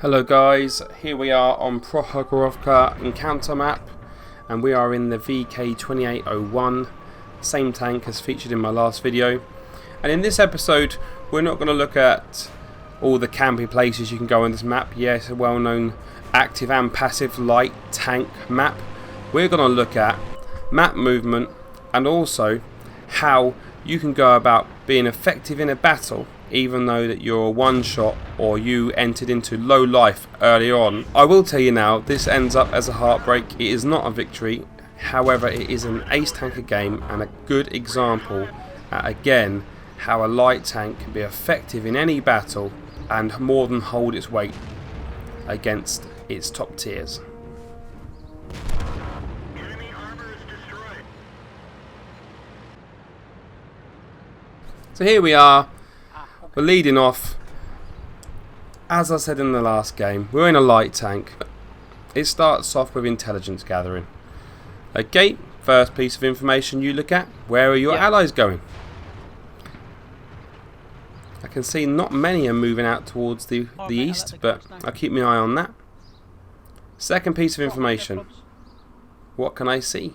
Hello guys, here we are on Prokhorovka encounter map and we are in the VK2801, same tank as featured in my last video. And in this episode we're not going to look at all the camping places you can go on this map. Yes, a well known active and passive light tank map. We're going to look at map movement and also how you can go about being effective in a battle even though that you're a one shot or you entered into low life early on. I will tell you now, this ends up as a heartbreak. It is not a victory, however it is an ace tanker game and a good example at again how a light tank can be effective in any battle and more than hold its weight against its top tiers. So here we are. We're leading off. As I said in the last game, we're in a light tank. It starts off with intelligence gathering. Okay, first piece of information you look at. Where are your allies going? I can see not many are moving out towards the east, but I'll keep my eye on that. Second piece of information. What can I see?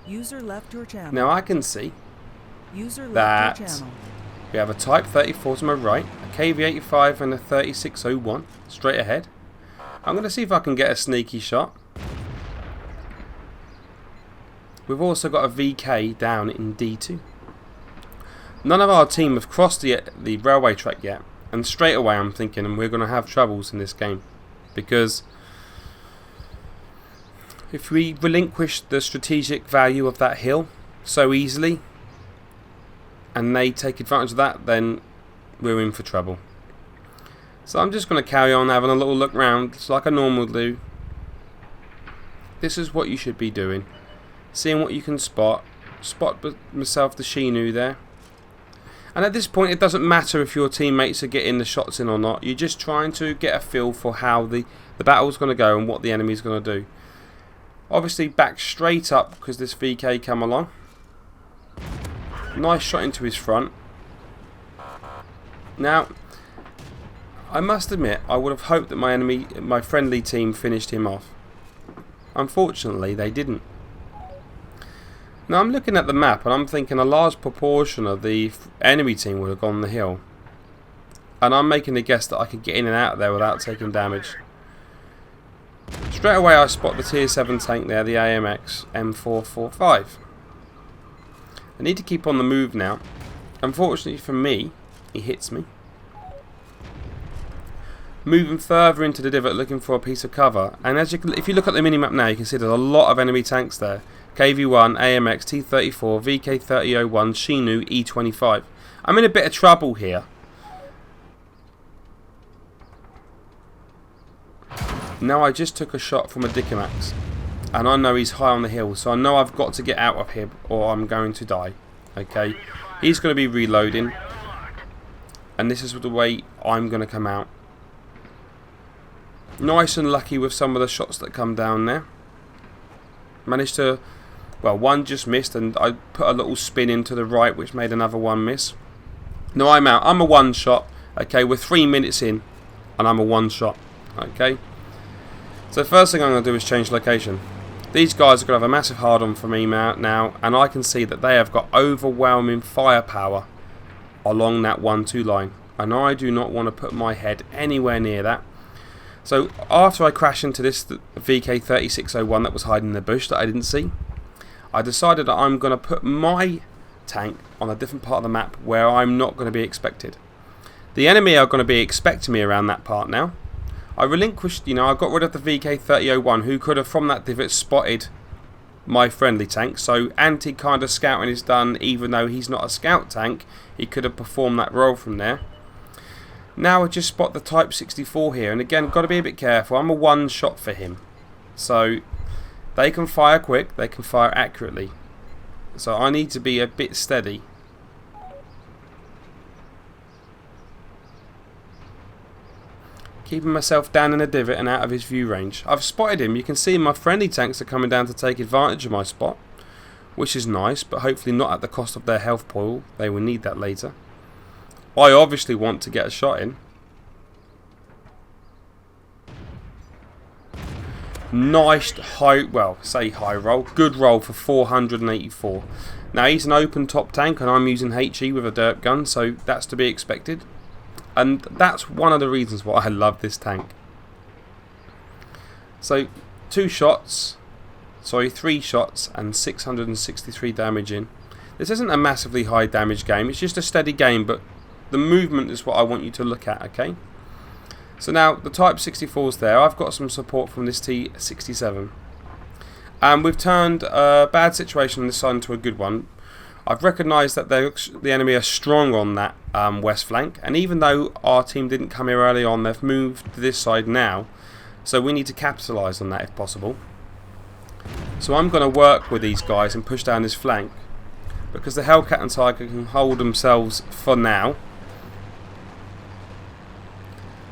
User left your channel. Now I can see that we have a Type 34 to my right, a KV85 and a 3601 straight ahead. I'm going to see if I can get a sneaky shot. We've also got a VK down in D2. None of our team have crossed the railway track yet, and straight away I'm thinking we're going to have troubles in this game, because if we relinquish the strategic value of that hill so easily and they take advantage of that, then we're in for trouble. So I'm just going to carry on having a little look round, just like I normally do. This is what you should be doing. Seeing what you can spot. Spot myself the Shinu there. And at this point it doesn't matter if your teammates are getting the shots in or not. You're just trying to get a feel for how the battle's going to go and what the enemy's going to do. Obviously back straight up because this VK come along. Nice shot into his front. Now, I must admit, I would have hoped that my friendly team finished him off. Unfortunately, they didn't. Now, I'm looking at the map and I'm thinking a large proportion of the enemy team would have gone the hill. And I'm making a guess that I could get in and out of there without taking damage. Straight away, I spot the tier 7 tank there, the AMX M445. I need to keep on the move now. Unfortunately for me, he hits me. Moving further into the divot looking for a piece of cover, and as if you look at the minimap now, you can see there's a lot of enemy tanks there. KV1, AMX, T34, VK3001, Shinu, E25. I'm in a bit of trouble here. Now I just took a shot from a Dickimax. And I know he's high on the hill, so I know I've got to get out of here or I'm going to die. Okay, he's going to be reloading, and this is the way I'm going to come out. Nice and lucky with some of the shots that come down there. Managed to, well, one just missed, and I put a little spin into the right, which made another one miss. No, I'm out. I'm a one shot. Okay, we're 3 minutes in, and I'm a one shot. Okay. So the first thing I'm going to do is change location. These guys are going to have a massive hard-on for me now, and I can see that they have got overwhelming firepower along that 1-2 line, and I do not want to put my head anywhere near that. So after I crash into this VK3601 that was hiding in the bush that I didn't see, I decided that I'm going to put my tank on a different part of the map where I'm not going to be expected. The enemy are going to be expecting me around that part now. I relinquished, I got rid of the VK3001 who could have from that divot spotted my friendly tank. So anti kind of scouting is done, even though he's not a scout tank. He could have performed that role from there. Now I just spot the Type 64 here, and again, got to be a bit careful. I'm a one shot for him. So they can fire quick, they can fire accurately. So I need to be a bit steady. Keeping myself down in a divot and out of his view range. I've spotted him. You can see my friendly tanks are coming down to take advantage of my spot, which is nice, but hopefully not at the cost of their health pool. They will need that later. I obviously want to get a shot in. Nice high, well, say high roll, good roll for 484. Now he's an open top tank and I'm using HE with a dirt gun, so that's to be expected. And that's one of the reasons why I love this tank. So 3 shots and 663 damage in. This isn't a massively high damage game, it's just a steady game, but the movement is what I want you to look at, okay? So now the Type 64's there. I've got some support from this T67. And we've turned a bad situation on this side into a good one. I've recognised that the enemy are strong on that west flank, and even though our team didn't come here early on, they've moved to this side now. So we need to capitalise on that if possible. So I'm going to work with these guys and push down this flank, because the Hellcat and Tiger can hold themselves for now.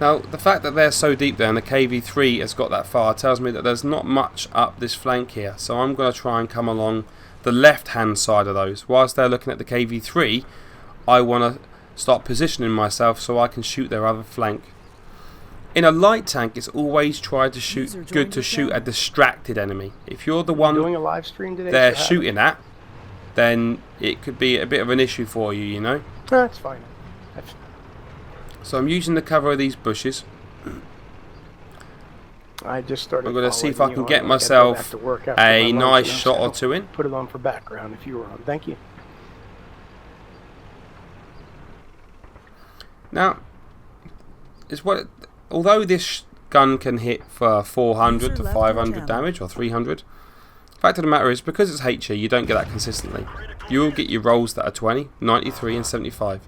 Now, the fact that they're so deep there and the KV-3 has got that far tells me that there's not much up this flank here. So I'm going to try and come along the left-hand side of those. Whilst they're looking at the KV-3, I want to start positioning myself so I can shoot their other flank. In a light tank, it's always good to shoot a distracted enemy. If you're the one doing a live stream today, they're shooting at, then it could be a bit of an issue for you, you know? That's fine. So I'm using the cover of these bushes. I just started. I'm going to see if I can get myself a nice shot or two in. Put it on for background if you were on. Thank you. Now, although this gun can hit for 400 to 500 damage or 300, the fact of the matter is, because it's HE, you don't get that consistently. You will get your rolls that are 20, 93 and 75.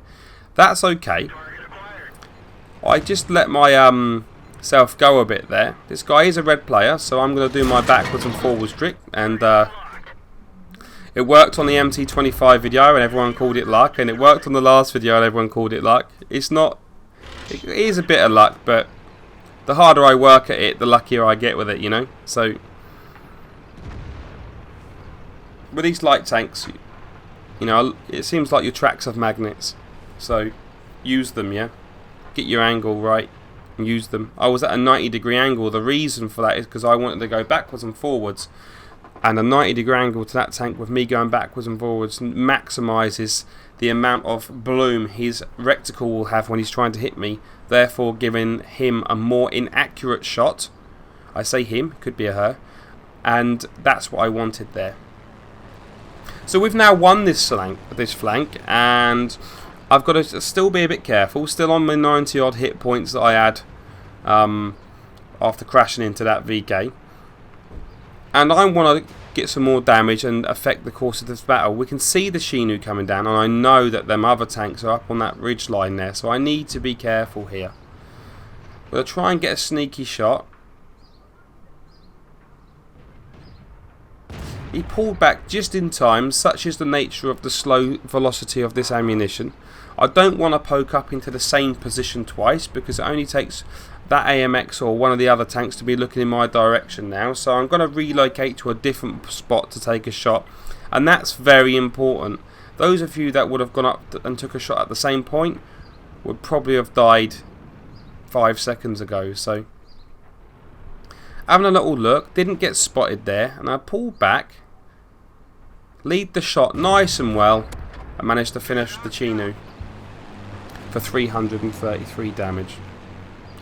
That's okay. I just let my self go a bit there. This guy is a red player, so I'm going to do my backwards and forwards trick, and it worked on the MT25 video and everyone called it luck, and it worked on the last video and everyone called it luck. It is a bit of luck, but the harder I work at it, the luckier I get with it, you know. So with these light tanks, you know, it seems like your tracks have magnets, so use them, yeah. Get your angle right and use them. I was at a 90-degree angle. The reason for that is because I wanted to go backwards and forwards, and a 90-degree angle to that tank with me going backwards and forwards maximises the amount of bloom his reticle will have when he's trying to hit me, therefore giving him a more inaccurate shot. I say him, could be a her, and that's what I wanted there. So we've now won this flank, and I've got to still be a bit careful, still on my 90 odd hit points that I had after crashing into that VK. And I want to get some more damage and affect the course of this battle. We can see the Chinook coming down, and I know that them other tanks are up on that ridge line there, so I need to be careful here. I'm going to try and get a sneaky shot. He pulled back just in time, such is the nature of the slow velocity of this ammunition. I don't want to poke up into the same position twice, because it only takes that AMX or one of the other tanks to be looking in my direction now. So I'm going to relocate to a different spot to take a shot, and that's very important. Those of you that would have gone up and took a shot at the same point would probably have died 5 seconds ago. So having a little look, didn't get spotted there, and I pulled back, lead the shot nice and well, and managed to finish the Chinook for 333 damage.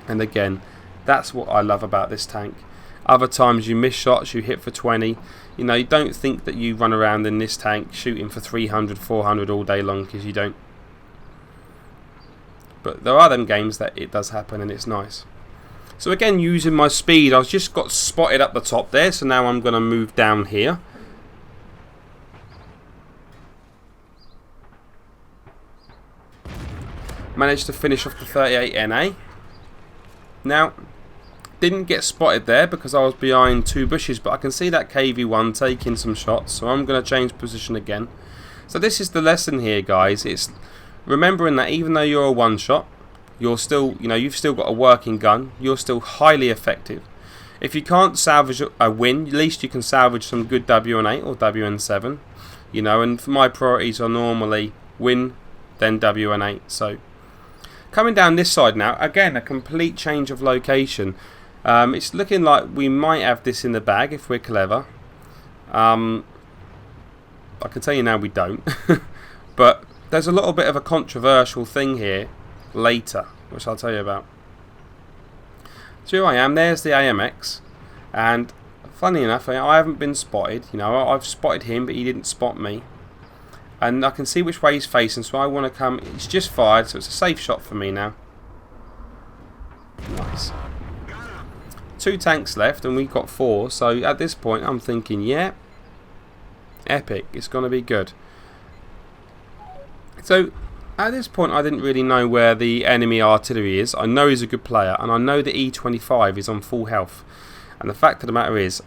And again, that's what I love about this tank. Other times you miss shots, you hit for 20. You know, you don't think that you run around in this tank shooting for 300, 400 all day long, because you don't. But there are them games that it does happen, and it's nice. So again, using my speed, I've just got spotted up the top there, so now I'm going to move down here. Managed to finish off the 38 NA. Now, didn't get spotted there because I was behind 2 bushes, but I can see that KV-1 taking some shots, so I'm going to change position again. So this is the lesson here, guys. It's remembering that even though you're a one-shot, you're still, you know, you've still got a working gun. You're still highly effective. If you can't salvage a win, at least you can salvage some good WN8 or WN7. You know, and my priorities are normally win, then WN8. So coming down this side now, again a complete change of location. It's looking like we might have this in the bag if we're clever. I can tell you now we don't. But there's a little bit of a controversial thing here later, which I'll tell you about. So here I am, there's the AMX, and funny enough, I haven't been spotted. You know, I've spotted him, but he didn't spot me. And I can see which way he's facing, so I want to come. He's just fired, so it's a safe shot for me now. Nice. 2 tanks left, and we've got 4. So at this point, I'm thinking, yeah, epic. It's going to be good. So at this point, I didn't really know where the enemy artillery is. I know he's a good player, and I know the E25 is on full health. And the fact of the matter is,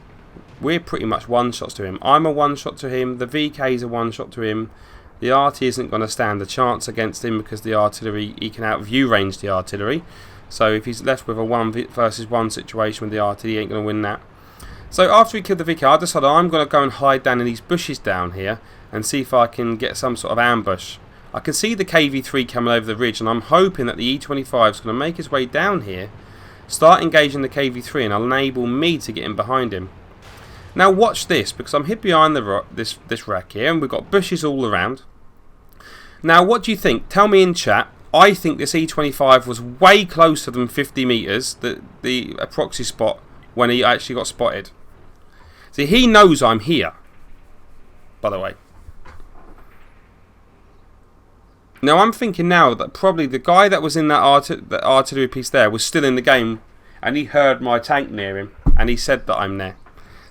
we're pretty much one-shots to him. I'm a one-shot to him. The VK is a one-shot to him. The RT isn't going to stand a chance against him because the artillery, he can out-view range the artillery. So if he's left with a 1 versus 1 situation with the RT, he ain't going to win that. So after we killed the VK, I decided I'm going to go and hide down in these bushes down here and see if I can get some sort of ambush. I can see the KV3 coming over the ridge, and I'm hoping that the E25 is going to make his way down here, start engaging the KV3, and enable me to get in behind him. Now watch this, because I'm hid behind the this rack here, and we've got bushes all around. Now what do you think? Tell me in chat. I think this E25 was way closer than 50 metres, the proxy spot, when he actually got spotted. See, he knows I'm here, by the way. Now I'm thinking now that probably the guy that was in that artillery piece there was still in the game, and he heard my tank near him, and he said that I'm there.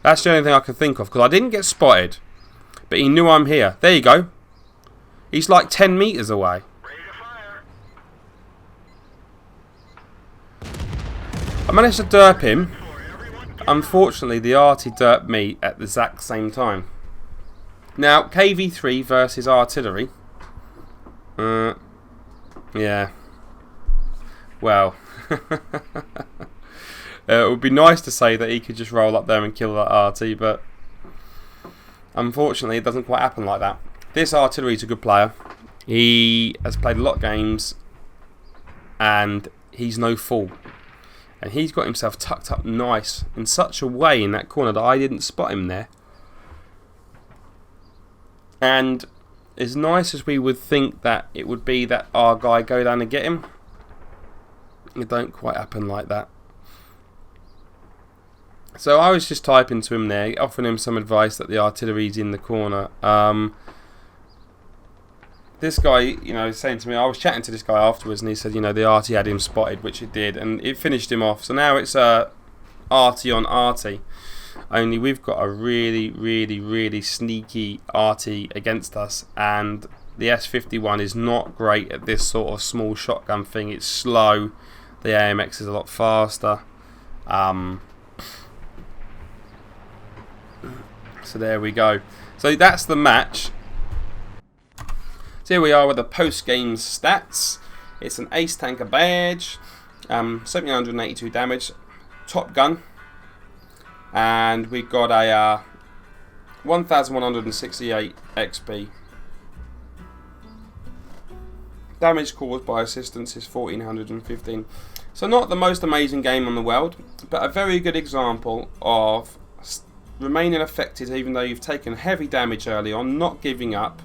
That's the only thing I can think of, because I didn't get spotted, but he knew I'm here. There you go. He's like 10 metres away. I managed to derp him. Unfortunately, the arty derped me at the exact same time. Now, KV3 versus artillery. Yeah. Well. It would be nice to say that he could just roll up there and kill that RT, but unfortunately it doesn't quite happen like that. This artillery is a good player. He has played a lot of games, and he's no fool. And he's got himself tucked up nice in such a way in that corner that I didn't spot him there. And as nice as we would think that it would be that our guy go down and get him, it don't quite happen like that. So I was just typing to him there, offering him some advice that the artillery's in the corner. This guy, you know, is saying to me, I was chatting to this guy afterwards, and he said, you know, the RT had him spotted, which it did, and it finished him off. So now it's RT on RT. Only we've got a really, really, really sneaky RT against us, and the S51 is not great at this sort of small shotgun thing. It's slow. The AMX is a lot faster. So there we go. So that's the match. So here we are with the post-game stats. It's an ace tanker badge, 782 damage, top gun, and we've got a 1168 XP. Damage caused by assistance is 1415. So not the most amazing game in the world, but a very good example of remaining effective even though you've taken heavy damage early on, not giving up.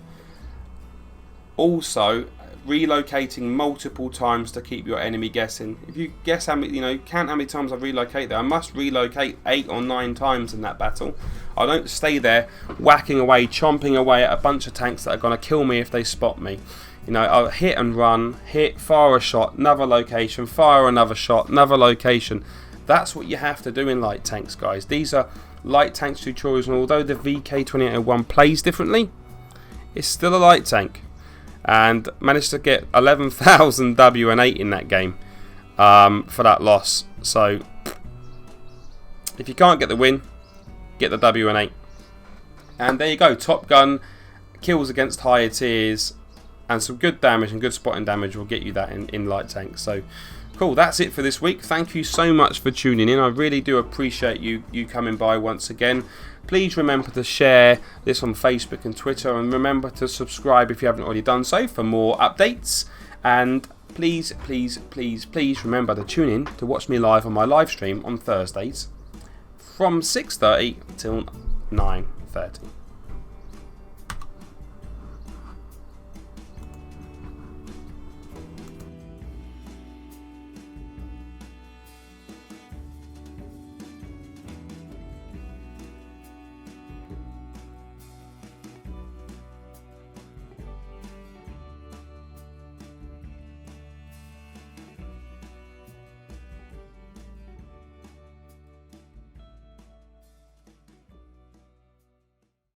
Also, relocating multiple times to keep your enemy guessing. If you guess how many, you know, count how many times I relocate there. I must relocate 8 or 9 times in that battle. I don't stay there whacking away, chomping away at a bunch of tanks that are going to kill me if they spot me. You know, I'll hit and run, hit, fire a shot, another location, fire another shot, another location. That's what you have to do in light tanks, guys. These are light tanks tutorials, and although the VK2801 plays differently, it's still a light tank. And managed to get 11,000 WN8 in that game for that loss. So if you can't get the win, get the WN8. And there you go, Top Gun, kills against higher tiers, and some good damage and good spotting damage will get you that in light tanks. So cool, that's it for this week. Thank you so much for tuning in. I really do appreciate you coming by once again. Please remember to share this on Facebook and Twitter, and remember to subscribe if you haven't already done so for more updates. And please, please, please, please remember to tune in to watch me live on my live stream on Thursdays from 6:30 till 9:30.